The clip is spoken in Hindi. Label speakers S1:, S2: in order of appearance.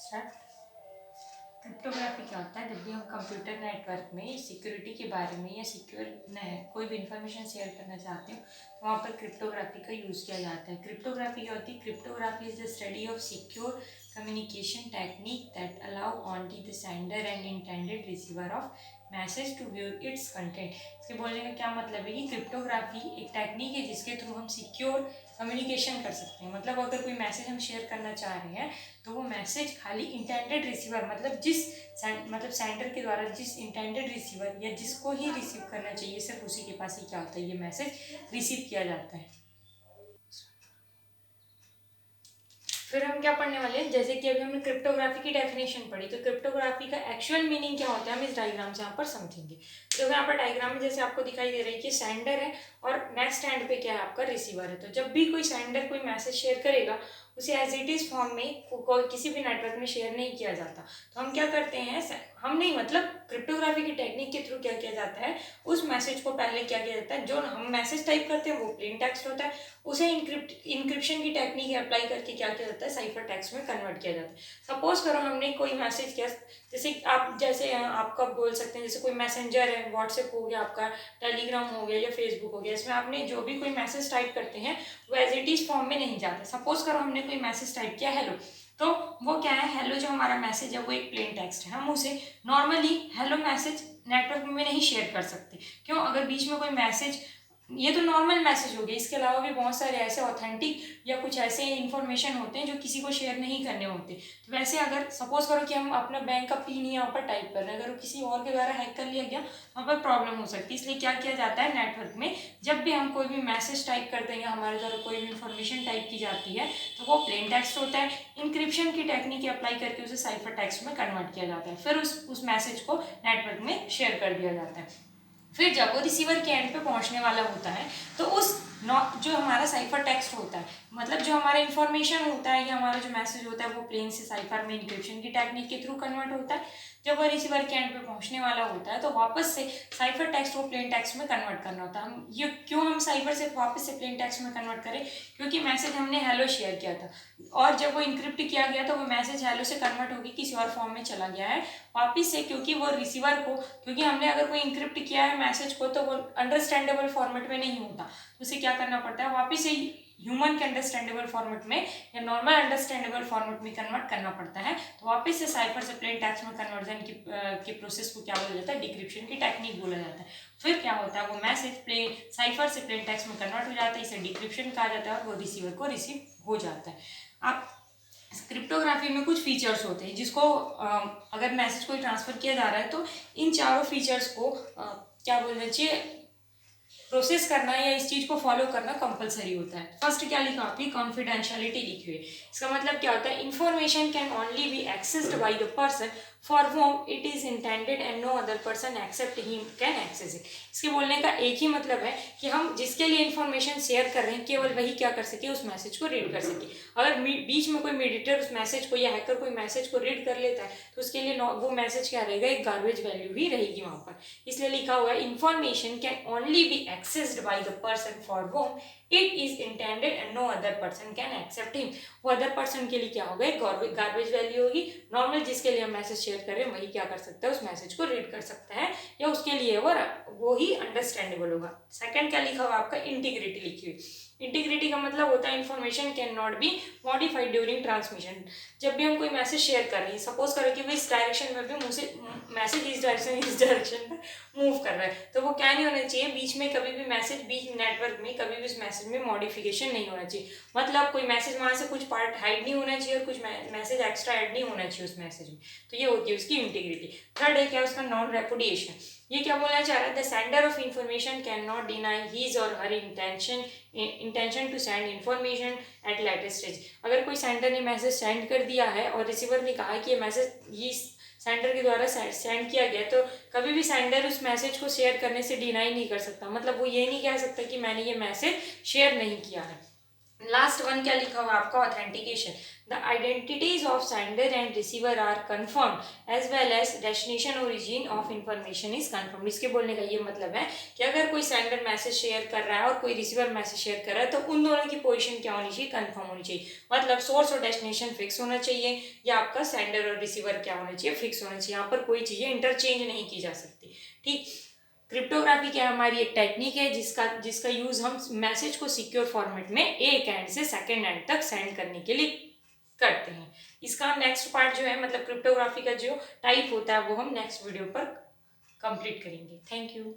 S1: स्टार्ट। क्रिप्टोग्राफी क्या होता है? जब भी हम कंप्यूटर नेटवर्क में सिक्योरिटी के बारे में या सिक्योर कोई भी इंफॉर्मेशन शेयर करना चाहते हो तो वहाँ पर क्रिप्टोग्राफी का यूज़ किया जाता है। क्रिप्टोग्राफी क्या होती है? Cryptography is the study of secure communication technique that allow only the sender and intended receiver of message to view its content. इसके बोलने का क्या मतलब है कि क्रिप्टोग्राफी एक टेक्निक है जिसके थ्रू हम सिक्योर कम्युनिकेशन कर सकते हैं। मतलब अगर कोई मैसेज हम शेयर करना चाह रहे हैं तो वो मैसेज खाली इंटेंडेड रिसीवर मतलब सेंडर के द्वारा जिस इंटेंडेड रिसीवर या जिसको ही रिसीव करना चाहिए सिर्फ उसी के पास ही क्या होता है, ये मैसेज रिसीव किया जाता है। फिर हम क्या पढ़ने वाले हैं, जैसे कि अभी हमने क्रिप्टोग्राफी की डेफिनेशन पढ़ी तो क्रिप्टोग्राफी का एक्चुअल मीनिंग क्या होता है हम इस डायग्राम से यहाँ पर समझेंगे। तो यहाँ पर डायग्राम में जैसे आपको दिखाई दे रहा है कि सेंडर है और नेक्स्ट एंड पे क्या है आपका रिसीवर है। तो जब भी कोई सेंडर कोई मैसेज शेयर करेगा उसे एज इट इज फॉर्म में किसी भी नेटवर्क में शेयर नहीं किया जाता। तो हम क्या करते हैं, हम नहीं मतलब क्रिप्टोग्राफी की टेक्निक के थ्रू क्या किया जाता है, उस मैसेज को पहले क्या किया जाता है, जो हम मैसेज टाइप करते हैं वो प्लेन टेक्स्ट होता है, उसे इंक्रिप्शन की टेक्निक अप्लाई करके क्या किया जाता है, साइफर टेक्स्ट में कन्वर्ट किया जाता है। सपोज करो हमने कोई मैसेज किया, जैसे आपका बोल सकते हैं जैसे कोई मैसेंजर है, व्हाट्सएप हो गया, आपका टेलीग्राम हो गया या फेसबुक हो गया, इसमें आपने जो भी कोई मैसेज टाइप करते हैं वो एज इट इज फॉर्म में नहीं जाते। सपोज करो हमने कोई मैसेज टाइप किया हेलो, तो वो क्या है, हेलो जो हमारा मैसेज है वो एक प्लेन टेक्स्ट है, हम उसे नॉर्मली हेलो मैसेज नेटवर्क में नहीं शेयर कर सकते। क्यों? अगर बीच में कोई मैसेज, ये तो नॉर्मल मैसेज हो गया, इसके अलावा भी बहुत सारे ऐसे ऑथेंटिक या कुछ ऐसे इंफॉर्मेशन होते हैं जो किसी को शेयर नहीं करने होते। तो वैसे अगर सपोज करो कि हम अपना बैंक का पिन यहाँ पर टाइप कर रहे हैं, अगर वो किसी और के द्वारा हैक कर लिया गया वहाँ पर प्रॉब्लम हो सकती है। इसलिए क्या किया जाता है नेटवर्क में, जब भी हम कोई भी मैसेज टाइप करते हैं या हमारे द्वारा कोई भी इंफॉर्मेशन टाइप की जाती है तो वो प्लेन टेक्स्ट होता है। इंक्रिप्शन की टेक्निक अप्लाई करके उसे साइफर टेक्स्ट में कन्वर्ट किया जाता है, फिर उस मैसेज को नेटवर्क में शेयर कर दिया जाता है। फिर जब वो रिसीवर के एंड पे पहुंचने वाला होता है तो जो हमारा साइफर टेक्स्ट होता है, मतलब जो हमारा इन्फॉर्मेशन होता है या हमारा जो मैसेज होता है वो प्लेन से साइफर में इंक्रिप्शन की टेक्निक के थ्रू कन्वर्ट होता है। जब वो रिसीवर के एंड पे पहुंचने वाला होता है तो वापस से साइफर टेक्स्ट को प्लेन टेक्स्ट में कन्वर्ट करना होता है। हम ये क्यों हम साइफर से वापस से प्लेन टेक्स्ट में कन्वर्ट करें, क्योंकि मैसेज हमने हेलो शेयर किया था और जब वो इंक्रिप्ट किया गया तो वो मैसेज हेलो से कन्वर्ट होकर किसी और फॉर्म में चला गया है वापिस से, क्योंकि वो रिसीवर को, क्योंकि हमने अगर कोई इंक्रिप्ट किया है मैसेज को तो वो अंडरस्टैंडेबल फॉर्मेट में नहीं होता, तो उसे क्या करना पड़ता है, वापिस से ह्यूमन के अंडरस्टैंडेबल फॉर्मेट में या नॉर्मल अंडरस्टैंडेबल फॉर्मेट में कन्वर्ट करना पड़ता है। तो वापस से साइफर से प्लेन टेक्स्ट में कन्वर्जन की प्रोसेस को क्या बोला जाता है, डिक्रिप्शन की टेक्निक बोला जाता है। फिर क्या होता है, वो मैसेज साइफर से प्लेन टेक्स्ट में कन्वर्ट हो जाता है, इसे डिक्रिप्शन कहा जाता है और वो रिसीवर को रिसीव हो जाता है। आप क्रिप्टोग्राफी में कुछ फीचर्स होते हैं जिसको अगर मैसेज कोई ट्रांसफर किया जा रहा है तो इन चारों फीचर्स को क्या बोलना चाहिए, प्रोसेस करना या इस चीज को फॉलो करना कंपलसरी होता है। फर्स्ट क्या लिखा आपकी, कॉन्फिडेंशियलिटी लिखी हुई है। इसका मतलब क्या होता है, information can only be accessed by the person for whom it is intended and no other person except him can access it. इसके बोलने का एक ही मतलब है कि हम जिसके लिए इंफॉर्मेशन शेयर कर रहे हैं केवल वही क्या कर सके, उस मैसेज को रीड कर सके। अगर बीच में कोई मीडिएटर उस मैसेज को या हैकर कोई मैसेज को रीड कर लेता है तो उसके लिए वो मैसेज क्या रहेगा, एक गार्बेज वैल्यू ही रहेगी वहां पर। इसलिए लिखा हुआ है information can only be accessed by the person for whom it is intended and no other person can accept him। वो अदर पर्सन के लिए क्या होगा, एक गार्बेज वैल्यू होगी। नॉर्मल जिसके लिए हम मैसेज शेयर कर रहे हैं वही क्या कर सकता है, उस मैसेज को रीड कर सकता है या उसके लिए वो ही अंडरस्टैंडेबल होगा। सेकंड क्या लिखा हुआ आपका, इंटीग्रिटी लिखी हुई। इंटीग्रिटी का मतलब होता है information can not be modified during transmission. जब भी हम कोई मैसेज शेयर कर रहे हैं, सपोज करो कि वो इस डायरेक्शन में भी मैसेज इस डायरेक्शन में मूव कर रहा है, तो वो क्या नहीं होना चाहिए, बीच में कभी भी मैसेज, बीच नेटवर्क में कभी भी उस मैसेज में मॉडिफिकेशन नहीं होना चाहिए। मतलब कोई मैसेज वहां से कुछ पार्ट हाइड नहीं होना चाहिए और कुछ मैसेज एक्स्ट्रा ऐड नहीं होना चाहिए उस मैसेज में। तो ये होती है उसकी इंटीग्रिटी। थर्ड है क्या, उसका नॉन रेपुडिएशन। ये क्या बोलना चाह रहा है, the sender of information can not deny his or her intention to send information at later stage. अगर कोई सेंडर ने मैसेज सेंड कर दिया है और रिसीवर ने कहा कि ये मैसेज सेंडर के द्वारा सेंड किया गया, तो कभी भी सेंडर उस मैसेज को शेयर करने से डिनाई नहीं कर सकता। मतलब वो ये नहीं कह सकता कि मैंने ये मैसेज शेयर नहीं किया है। लास्ट वन क्या लिखा हुआ आपका, authentication. The identities of sender and receiver are confirm as well as destination origin of information is confirm. इसके बोलने का ये मतलब है कि अगर कोई सेंडर मैसेज शेयर कर रहा है और कोई रिसीवर मैसेज शेयर कर रहा है तो उन दोनों की पोजीशन क्या होनी चाहिए, कंफर्म होनी चाहिए। मतलब सोर्स और डेस्टिनेशन फिक्स होना चाहिए, या आपका सेंडर और रिसीवर क्या होना चाहिए, फिक्स होना चाहिए। यहाँ पर कोई चीज़ें इंटरचेंज नहीं की जा सकती। ठीक। क्रिप्टोग्राफी क्या हमारी एक टेक्निक है जिसका यूज हम मैसेज को सिक्योर फॉर्मेट में एक एंड से सेकेंड एंड तक सेंड करने के लिए करते हैं। इसका नेक्स्ट पार्ट जो है, मतलब क्रिप्टोग्राफी का जो टाइप होता है वो हम नेक्स्ट वीडियो पर कंप्लीट करेंगे। Thank you.